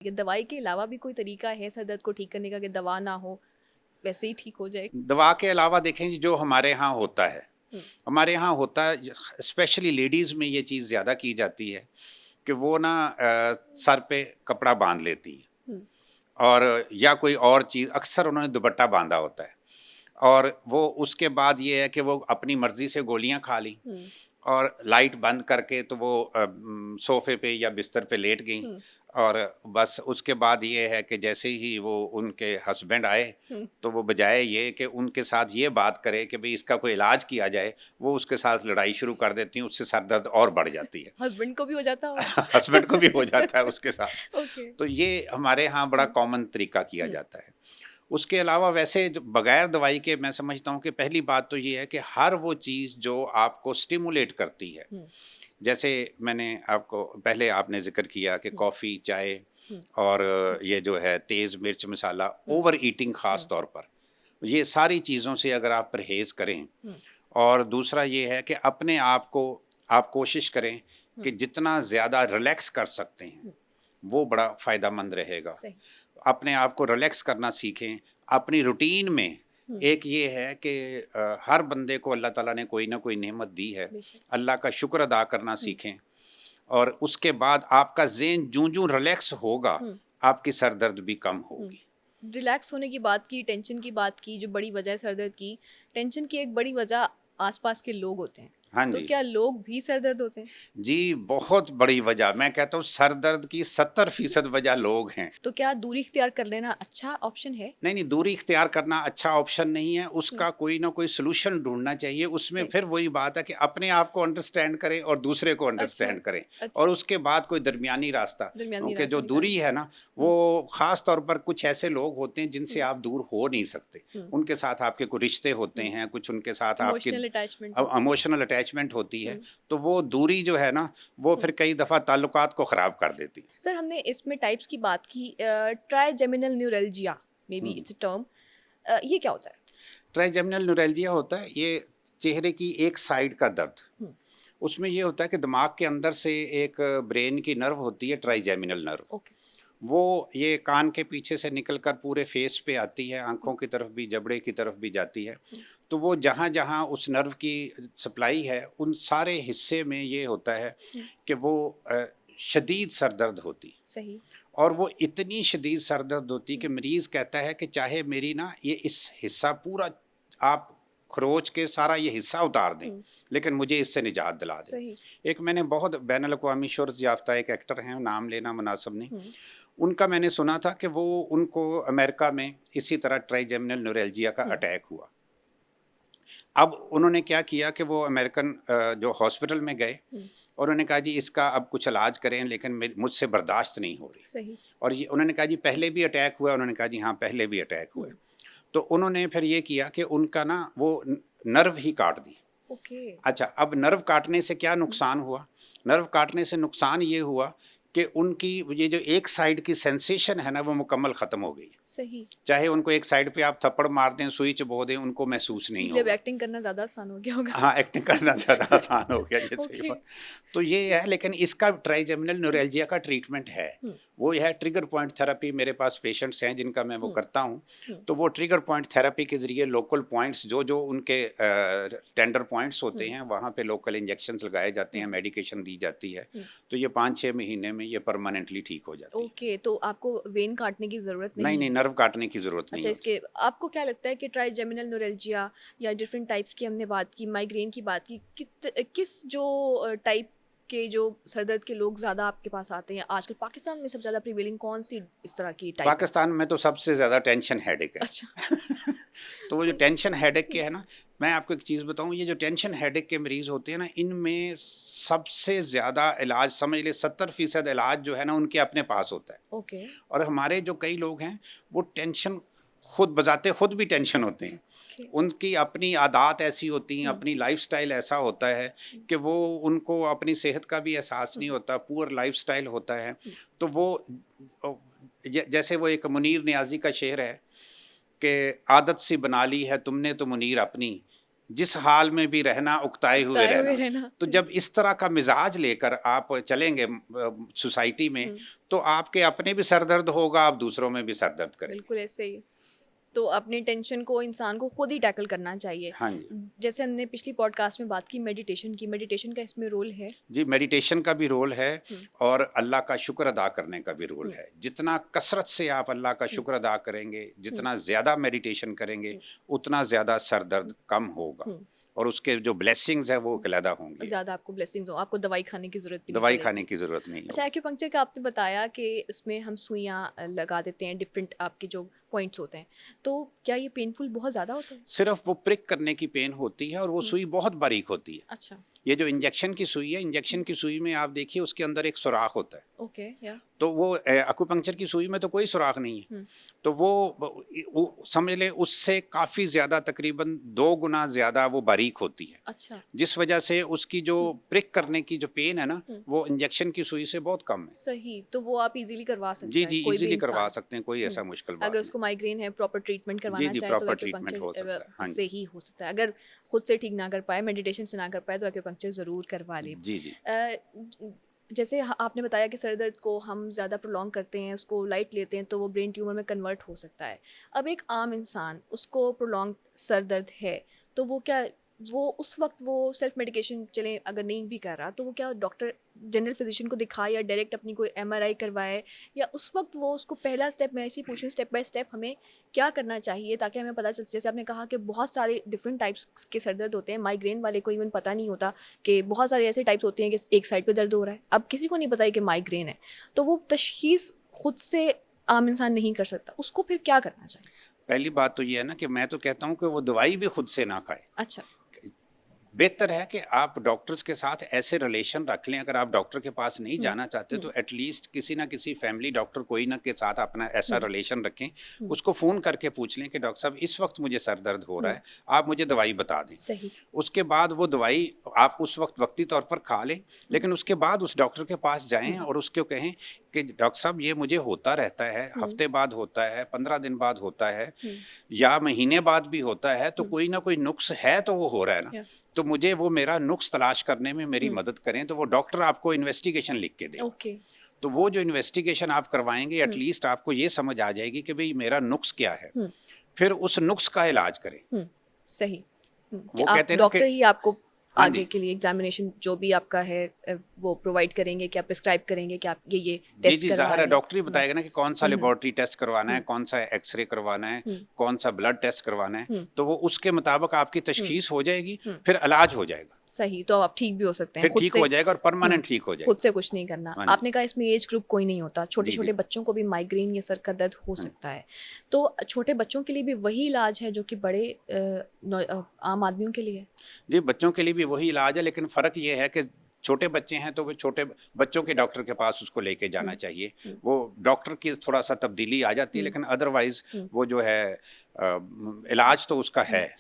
कि दवाई के अलावा भी कोई तरीका है सर दर्द को ठीक करने का कि दवा ना हो, वैसे ही ठीक हो जाए? दवा के अलावा देखें जी, जो हमारे यहाँ होता है, हुँ, हमारे यहाँ होता है, स्पेशली लेडीज़ में ये चीज़ ज़्यादा की जाती है कि वो ना सर पे कपड़ा बांध लेती हैं, हुँ, और या कोई और चीज़, अक्सर उन्होंने दुपट्टा बांधा होता है, और वो उसके बाद ये है कि वो अपनी मर्ज़ी से गोलियाँ खा ली, हुँ, और लाइट बंद करके तो वो सोफ़े पे या बिस्तर पे लेट गईं, हुँ, और बस उसके बाद ये है कि जैसे ही वो उनके हस्बैंड आए, हुँ। तो वो बजाय ये कि उनके साथ ये बात करे कि भई इसका कोई इलाज किया जाए, वो उसके साथ लड़ाई शुरू कर देती हैं, उससे सर दर्द और बढ़ जाती है। हस्बैंड को भी हो जाता होगा? हस्बैंड को भी हो जाता है उसके साथ। ओके। तो ये हमारे यहाँ बड़ा हुँ, कॉमन तरीका किया हुँ, जाता है। उसके अलावा वैसे जो बगैर दवाई के, मैं समझता हूँ कि पहली बात तो ये है कि हर वो चीज़ जो आपको स्टिमुलेट करती है, हुँ, जैसे मैंने आपको पहले आपने ज़िक्र किया कि हुँ, कॉफ़ी, चाय हुँ, और हुँ, ये जो है तेज़ मिर्च मसाला, हुँ, ओवर ईटिंग ख़ास हुँ, तौर पर, ये सारी चीज़ों से अगर आप परहेज़ करें, हुँ, और दूसरा ये है कि अपने आप को आप कोशिश करें हुँ, कि जितना ज़्यादा रिलैक्स कर सकते हैं, हुँ, वो बड़ा फ़ायदेमंद रहेगा। सही। अपने आप को रिलैक्स करना सीखें। अपनी रूटीन में हुँ, एक ये है कि हर बंदे को अल्लाह ताला ने कोई ना कोई नेमत दी है, बेशक। अल्लाह का शुक्र अदा करना हुँ, सीखें, और उसके बाद आपका ज़हन जूं-जूं रिलैक्स होगा, हुँ, आपकी सर दर्द भी कम हुँ। होगी। रिलैक्स होने की बात की, टेंशन की बात की, जो बड़ी वजह है सर दर्द की, टेंशन की एक बड़ी वजह आस-पास के लोग होते हैं। हाँ तो जी। क्या लोग भी सर दर्द होते हैं? जी, बहुत बड़ी वजह, मैं कहता हूँ सर दर्द की 70% वजह लोग हैं। तो क्या दूरी इख्तियार कर लेना अच्छा ऑप्शन है? नहीं, नहीं, दूरी इख्तियार करना अच्छा ऑप्शन नहीं है, हुँ, उसका कोई ना कोई सॉल्यूशन ढूँढना चाहिए। उसमें सही। फिर वही बात है कि अपने आप को अंडरस्टैंड करें और दूसरे को अच्छा, अंडरस्टैंड करें, अच्छा, और उसके बाद कोई दरमियानी रास्ता, दरमियानी क्योंकि जो रास्ता दूरी निकालना। है ना, हुँ, वो ख़ास तौर पर कुछ ऐसे लोग होते हैं जिनसे हुँ, आप दूर हो नहीं सकते। हुँ, उनके साथ आपके कोई रिश्ते होते हुँ। हैं, कुछ उनके साथ आपकी इमोशनल अटैचमेंट होती है। इमोशनल अटैचमेंट होती है, हुँ, तो वो दूरी जो है ना, वो हुँ। फिर कई दफ़ा ताल्लुकात को ख़राब कर देती है। सर हमने इसमें टाइप्स की बात की trigeminal neuralgia may be hmm. It's a term ये क्या होता है? ट्राइजेमिनल न्यूरैल्जिया होता है, ये चेहरे की एक साइड का दर्द। हुँ, उसमें ये होता है कि दिमाग के अंदर से एक ब्रेन की नर्व होती है, ट्राइजेमिनल नर्व। ओके। वो ये कान के पीछे से निकलकर पूरे फेस पे आती है, हुँ, आँखों की तरफ भी, जबड़े की तरफ भी जाती है। हुँ, तो वो जहाँ-जहाँ उस नर्व की सप्लाई है, उन सारे हिस्से में ये होता है हुँ, कि वो शदीद सर दर्द होती, सही। और वो इतनी शदीद सर दर्द होती हुँ, कि मरीज़ कहता है कि चाहे मेरी ना ये इस हिस्सा पूरा आप खरोच के सारा ये हिस्सा उतार दें, हुँ, लेकिन मुझे इससे निजात दिला दें। सही। एक मैंने बहुत बैनुल-अक़वामी शोहरत याफ़्ता एक एक्टर हैं, नाम लेना मुनासिब नहीं। हुँ, उनका मैंने सुना था कि वो उनको अमेरिका में इसी तरह ट्राइजेमिनल न्यूरैल्जिया का हुँ, अटैक हुआ। अब उन्होंने क्या किया कि वो अमेरिकन जो हॉस्पिटल में गए, हुँ, और उन्होंने कहा जी इसका अब कुछ इलाज करें, लेकिन मुझसे बर्दाश्त नहीं हो रही। सही। और ये उन्होंने कहा जी पहले भी अटैक हुआ? उन्होंने कहा जी हाँ, पहले भी अटैक हुए। हुँ, तो उन्होंने फिर ये किया कि उनका ना वो नर्व ही काट दी। ओके। अच्छा, अब नर्व काटने से क्या हुँ, नुकसान हुआ? नर्व काटने से नुकसान ये हुआ कि उनकी ये जो एक साइड की सेंसेशन है ना, वो मुकम्मल ख़त्म हो गई। सही। चाहे उनको एक साइड पे आप थप्पड़ मार दें, सुई चबो दें, उनको महसूस नहीं मतलब होगा। एक्टिंग करना ज़्यादा आसान हो गया होगा। हाँ, एक्टिंग करना ज़्यादा आसान हो गया, ये सही ओके। बात। तो ये है, लेकिन इसका ट्राइजेमिनल हुँ, न्यूरैल्जिया का ट्रीटमेंट है। हुँ, वो ये है ट्रिगर पॉइंट थेरेपी, मेरे पास पेशेंट्स हैं जिनका मैं वो हुँ, करता हूँ। हुँ, तो वो ट्रिगर पॉइंट थेरेपी के ज़रिए लोकल पॉइंट्स जो-जो उनके टेंडर पॉइंट्स होते हुँ, हैं, वहाँ पे लोकल इंजेक्शंस लगाए जाते हुँ, हैं, मेडिकेशन दी जाती है। हुँ। तो ये 5-6 महीने में ये परमानेंटली ठीक हो जाती है। ओके, तो आपको वेन काटने की ज़रूरत नहीं, नहीं नहीं, है। नर्व काटने की ज़रूरत नहीं अच्छा, होती। इसके आपको क्या लगता है कि ट्राइजेमिनल न्यूरैल्जिया या डिफरेंट टाइप्स की हमने बात की, माइग्रेन की बात की, किस जो टाइप के जो सर दर्द के लोग ज़्यादा आपके पास आते हैं? आजकल पाकिस्तान में सबसे ज़्यादा प्रिवेलिंग कौन-सी इस तरह की टाइप है? पाकिस्तान में तो सबसे ज़्यादा टेंशन हेडेक है। अच्छा। तो वो जो ओके। टेंशन हेडेक के हुँ, है ना, मैं आपको एक चीज़ बताऊँ, ये जो टेंशन हेडेक के मरीज़ होते हैं ना, इनमें सबसे ज़्यादा इलाज, समझ लें 70% इलाज जो है ना, उनके अपने पास होता है। ओके, और हमारे जो कई लोग हैं, वो टेंशन खुद बज़ाते खुद भी टेंशन होते हैं। ओके। उनकी अपनी आदत ऐसी होती हैं, हुँ, अपनी लाइफ़स्टाइल ऐसा होता है हुँ, कि वो उनको अपनी सेहत का भी एहसास हुँ, नहीं होता, पुअर लाइफ़स्टाइल होता है। हुँ, तो वो अ, जैसे वो एक मुनीर नियाज़ी का शेर है कि आदत सी बना ली है तुमने तो मुनीर अपनी, जिस हाल में भी रहना उकताए हुए उकताए हुए रहना। रहना। तो जब इस तरह का मिजाज लेकर आप चलेंगे सोसाइटी में, तो आपके अपने भी सर दर्द होगा, आप दूसरों में भी सर दर्द करेंगे। बिल्कुल ऐसे ही। तो अपने टेंशन को इंसान को खुद ही टैकल करना चाहिए। हाँ जी। जैसे हमने पिछली पॉडकास्ट में बात की मेडिटेशन की, मेडिटेशन का इसमें रोल है? जी, मेडिटेशन का भी रोल है हुँ। और अल्लाह का शुक्र अदा करने का भी रोल हुँ। है। जितना कसरत से आप अल्लाह का शुक्र अदा करेंगे, जितना ज़्यादा मेडिटेशन करेंगे, उतना ज़्यादा सर दर्द कम होगा हुँ। और उसके जो ब्लेसिंग्स हैं वो अलहदा होंगी। ज़्यादा आपको ब्लेसिंग्स हो, आपको दवाई खाने की ज़रूरत भी नहीं दवाई पड़ेगी। खाने की ज़रूरत नहीं अच्छा, होगी। एक्यूपंक्चर का आपने बताया कि इसमें हम सुइयाँ लगा देते हैं, डिफरेंट आपके जो पॉइंट्स होते हैं, तो क्या ये पेनफुल बहुत ज़्यादा होता है? सिर्फ वो प्रिक करने की पेन होती है और वो सुई बहुत बारीक होती है। अच्छा, ये जो इंजेक्शन की सुई है, इंजेक्शन की सुई में आप देखिए उसके अंदर एक सुराख होता है। ओके, या तो वो एक्यूपंक्चर की सुई में तो कोई सुराख नहीं है। हुँ। तो वो समझ लें उससे काफ़ी ज़्यादा, तकरीबन 2 गुना ज़्यादा वो बारीक होती है। अच्छा, जिस वजह से उसकी जो प्रिक करने की जो पेन है ना, हुँ। वो इंजेक्शन की सुई से बहुत कम है। सही, तो वो आप इज़िली करवा सकते जी, हैं, जी, कोई भी ईज़िली करवा इंसान। सकते हैं, कोई ऐसा मुश्किल बात अगर नहीं। उसको माइग्रेन है, प्रॉपर ट्रीटमेंट जी, करवाना जी, चाहे तो प्रॉपर ट्रीटमेंट हो सकता है। हाँ से जी। ही हो सकता है। अगर खुद से ठीक ना कर पाए, मेडिटेशन से ना कर पाए, तो एक्यूपंक्चर ज़रूर करवा लें। जी, जी। जैसे आपने बताया कि सर दर्द को हम ज़्यादा प्रोलॉन्ग करते हैं, उसको लाइट लेते हैं, तो वो ब्रेन ट्यूमर में कन्वर्ट हो सकता है। अब एक आम इंसान, उसको प्रोलॉन्ग सर दर्द है, तो वो क्या, वो उस वक्त वो सेल्फ मेडिकेशन चले अगर नहीं भी कर रहा, तो वो क्या डॉक्टर जनरल फिजिशियन को दिखाए या डायरेक्ट अपनी कोई एमआरआई करवाए, या उस वक्त वो उसको पहला स्टेप, मैं ऐसी पूछूं स्टेप बाय स्टेप हमें क्या करना चाहिए ताकि हमें पता चल, जैसे आपने कहा कि बहुत सारे डिफरेंट टाइप्स के सर दर्द होते हैं, माइग्रेन वाले को इवन पता नहीं होता कि बहुत सारे ऐसे टाइप्स होते हैं कि एक साइड पे दर्द हो रहा है, अब किसी को नहीं पता है कि माइग्रेन है, तो वो तशखीस खुद से आम इंसान नहीं कर सकता, उसको फिर क्या करना चाहिए? पहली बात तो ये है ना कि मैं तो कहता हूँ कि वो दवाई भी खुद से ना खाए। अच्छा। बेहतर है कि आप डॉक्टर्स के साथ ऐसे रिलेशन रख लें। अगर आप डॉक्टर के पास नहीं जाना चाहते तो एटलीस्ट किसी ना किसी फैमिली डॉक्टर कोई ना के साथ अपना ऐसा रिलेशन रखें, उसको फ़ोन करके पूछ लें कि डॉक्टर साहब इस वक्त मुझे सर दर्द हो रहा है, आप मुझे दवाई बता दें। सही। उसके बाद वो दवाई आप उस वक्त वक्ती तौर पर खा लें, लेकिन उसके बाद उस डॉक्टर के पास जाएं और उसको कहें कि डॉक्टर साहब ये मुझे होता रहता है, हफ्ते बाद होता है, 15 दिन बाद होता है या महीने बाद भी होता है, तो कोई ना कोई नुक्स है तो वो हो रहा है ना, या तो मुझे वो मेरा नुक्स तलाश करने में मेरी मदद करें। तो वो डॉक्टर आपको इन्वेस्टिगेशन लिख के देगा। ओके। तो वो जो इन्वेस्टिगेशन आप करवाएंगे एटलीस्ट आपको ये समझ आ जाएगी कि भाई मेरा नुक्स क्या है, फिर उस नुक्स का इलाज करें। सही। कि वो आप कहते हैं ना डॉक्टर कि ही आपको हाँ आगे जी, के लिए एग्जामिनेशन जो भी आपका है वो प्रोवाइड करेंगे, क्या प्रिस्क्राइब करेंगे कि आप ये जी, टेस्ट जी, करवा ज़ाहिर है लें। डॉक्टर ही बताएगा ना कि कौन सा हुँ, हुँ, लेबोरेटरी टेस्ट करवाना है, हुँ, कौन सा एक्स-रे करवाना है, हुँ, कौन सा ब्लड टेस्ट करवाना है, हुँ, तो वो उसके मुताबिक आपकी हुँ, तशख़ीस हो जाएगी, हुँ। फिर इलाज हो जाएगा, सही, तो आप ठीक भी हो सकते हैं फिर खुद ठीक से। हो जाएगा और परमानेंट ठीक हो खुद जाएगा। से कुछ नहीं करना। हाँ जी, आपने कहा इसमें एज ग्रुप कोई नहीं होता, जी, छोटे-छोटे जी। बच्चों को भी माइग्रेन या सर का दर्द हो हुँ। सकता है। तो छोटे बच्चों के लिए भी वही इलाज है जो कि बड़े आम आदमियों के लिए है? जी, बच्चों के लिए भी वही इलाज है, लेकिन फ़र्क ये है कि छोटे बच्चे हैं तो वो छोटे बच्चों के डॉक्टर के पास उसको लेके जाना चाहिए। वो डॉक्टर की थोड़ा-सा तब्दीली आ जाती है, लेकिन अदरवाइज़ वो जो है इलाज तो उसका है।